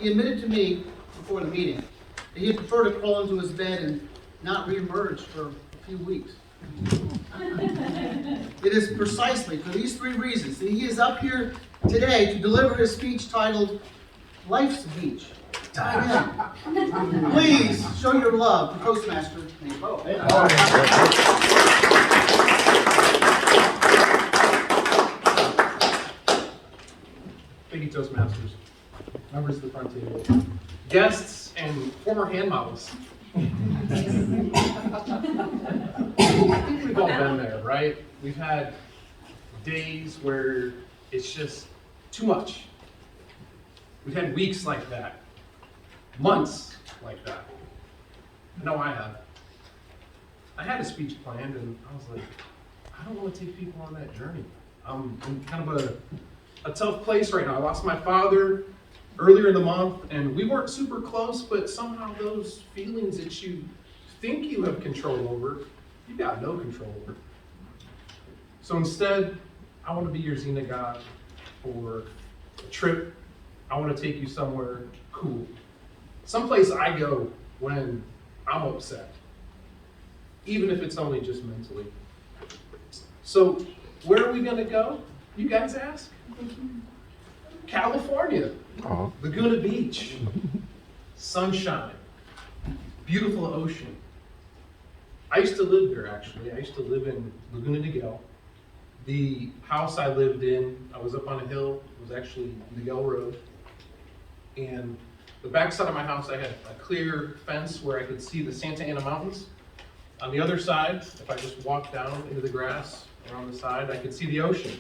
he admitted to me before the meeting that he'd prefer to crawl into his bed and not reemerge for a few weeks. It is precisely for these three reasons that he is up here today to deliver his speech titled, Life's Beach. Dive in. Please show your love to Toastmaster Nate Bowe. Thank you, Toastmasters, members of the front table, guests, and former hand models. I think we've all been there, right? We've had days where it's just too much. We've had weeks like that, months like that. I know I have. I had a speech planned, and I was like, I don't want to take people on that journey. I'm in kind of a tough place right now. I lost my father earlier in the month, and we weren't super close, but somehow those feelings that you think you have control over, you got no control over. So instead, I want to be your Xena God for a trip. I want to take you somewhere cool. Someplace I go when I'm upset, even if it's only just mentally. So where are we going to go, you guys ask? California, Laguna Beach, sunshine, beautiful ocean. I used to live there, actually. I used to live in Laguna Niguel. The house I lived in, I was up on a hill. It was actually Niguel Road. And the backside of my house, I had a clear fence where I could see the Santa Ana Mountains. On the other side, if I just walked down into the grass around the side, I could see the ocean.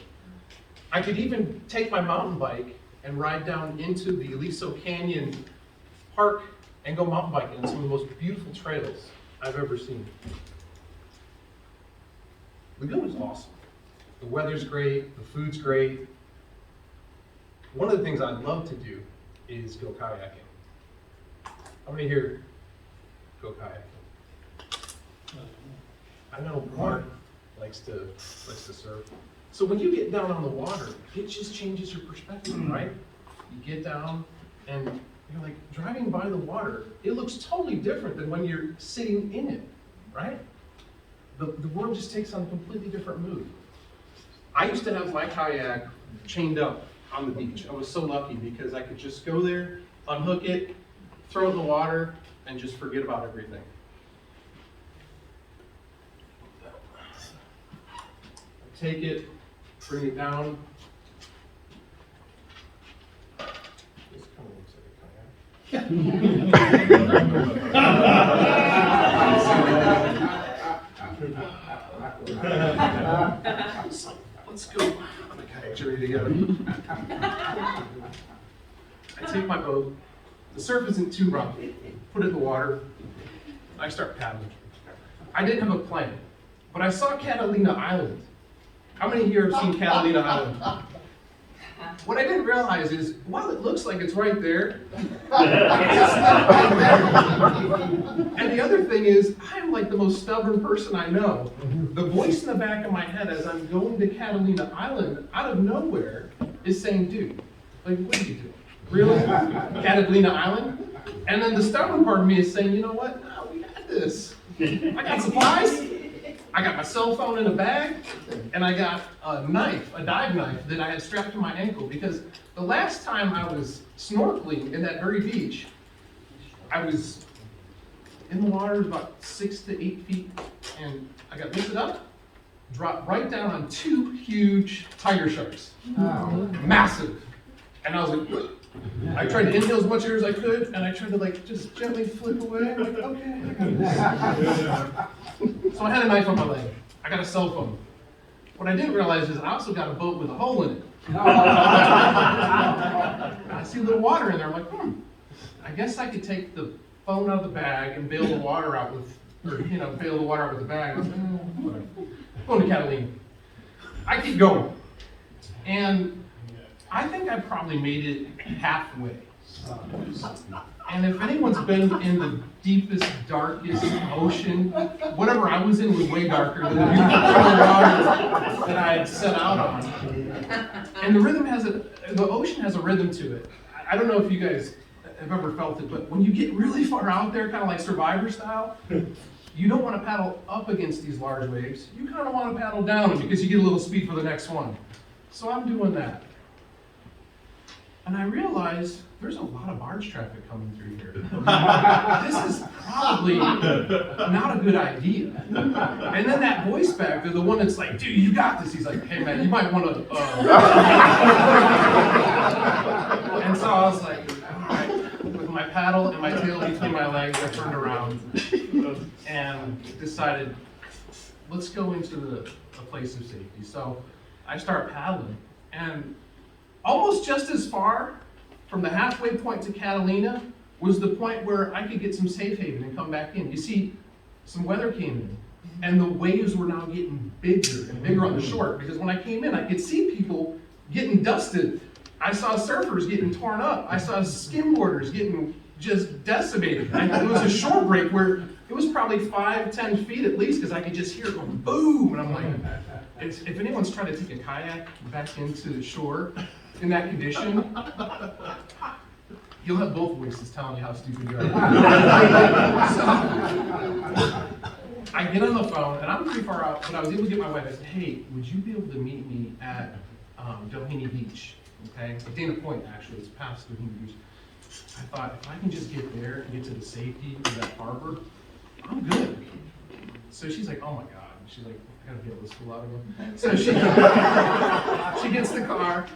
I could even take my mountain bike and ride down into the Aliso Canyon Park and go mountain biking on some of the most beautiful trails I've ever seen. Laguna's awesome. The weather's great, the food's great. One of the things I'd love to do is go kayaking. How many here go kayaking? I know Mark likes to surf. So when you get down on the water, it just changes your perspective, right? You get down and you're like, driving by the water, it looks totally different than when you're sitting in it, right? The world just takes on a completely different mood. I used to have my kayak chained up on the beach. I was so lucky because I could just go there, unhook it, throw it in the water, and just forget about everything. Take it, bring it down. This kind of looks like a kayak. Let's go on a kayak journey together. I take my boat. The surf isn't too rough. Put it in the water. I start paddling. I didn't have a plan, but I saw Catalina Island. How many here have seen Catalina Island? What I didn't realize is, while it looks like it's right there, it's not right there. And the other thing is, I'm like the most stubborn person I know. The voice in the back of my head as I'm going to Catalina Island, out of nowhere, is saying, dude, like, what are you doing? Really? Catalina Island? And then the stubborn part of me is saying, you know what? No, we got this. I got supplies. I got my cell phone in a bag, and I got a knife, a dive knife that I had strapped to my ankle, because the last time I was snorkeling in that very beach, I was in the water about 6 to 8 feet, and I got lifted up, dropped right down on 2 huge tiger sharks. Massive. And I was like, I tried to inhale as much air as I could, and I tried to like just gently flip away. I'm like, okay, I got this. So I had a knife on my leg. I got a cell phone. What I didn't realize is I also got a boat with a hole in it. I see a little water in there. I'm like, I guess I could take the phone out of the bag and bail the water out with, bail the water out with the bag. Whatever. Going to Catalina. I keep going. And I think I probably made it halfway. And if anyone's been in the deepest, darkest ocean, whatever I was in was way darker than the beautiful water that I had set out on. And the ocean has a rhythm to it. I don't know if you guys have ever felt it, but when you get really far out there, kind of like Survivor style, you don't want to paddle up against these large waves. You kind of want to paddle down them because you get a little speed for the next one. So I'm doing that. And I realize there's a lot of barge traffic coming through here. This is probably not a good idea. And then that voice back there, the one that's like, dude, you got this. He's like, hey man, you might want to. And so I was like, all right, with my paddle and my tail between my legs, I turned around and decided, let's go into a place of safety. So I start paddling, and almost just as far from the halfway point to Catalina was the point where I could get some safe haven and come back in. You see, some weather came in, and the waves were now getting bigger and bigger on the shore, because when I came in, I could see people getting dusted. I saw surfers getting torn up. I saw skimboarders getting just decimated. And it was a shore break where it was probably 5-10 feet at least, because I could just hear it going boom, and I'm like, if anyone's trying to take a kayak back into the shore in that condition, you'll have both voices telling you how stupid you are. So, I get on the phone, and I'm pretty far out, but I was able to get my wife. I said, hey, would you be able to meet me at Doheny Beach? Okay, Dana Point, actually, it's past Doheny Beach. I thought, if I can just get there and get to the safety of that harbor, I'm good. So she's like, oh my God. She's like, I gotta be able to school out of him. So she gets the car,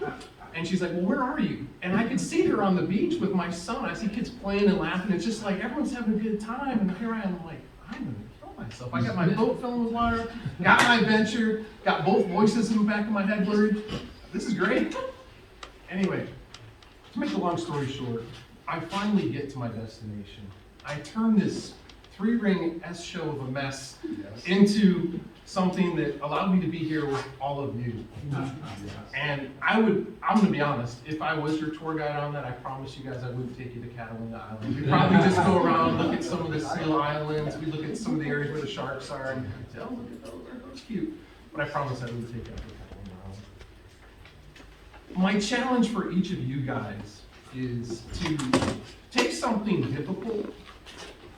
and she's like, well, where are you? And I could see her on the beach with my son. I see kids playing and laughing. It's just like everyone's having a good time, and here I am, I'm like, I'm gonna kill myself. I got my boat filling with water, got my adventure, got both voices in the back of my head worried. This is great. Anyway, to make the long story short, I finally get to my destination. I turn this 3-ring S show of a mess into something that allowed me to be here with all of you. And I'm gonna be honest, if I was your tour guide on that, I promise you guys I wouldn't take you to Catalina Island. We'd probably just go around, look at some of the seal islands, we look at some of the areas where the sharks are, and say, oh, look at those, aren't those cute? But I promise I wouldn't take you out to Catalina Island. My challenge for each of you guys is to take something difficult,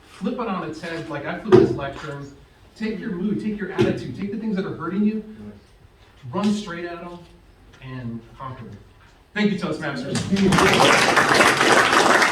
flip it on its head, like I flipped this lectern. Take your mood, take your attitude, take the things that are hurting you, run straight at them, and conquer them. Thank you, Toastmasters.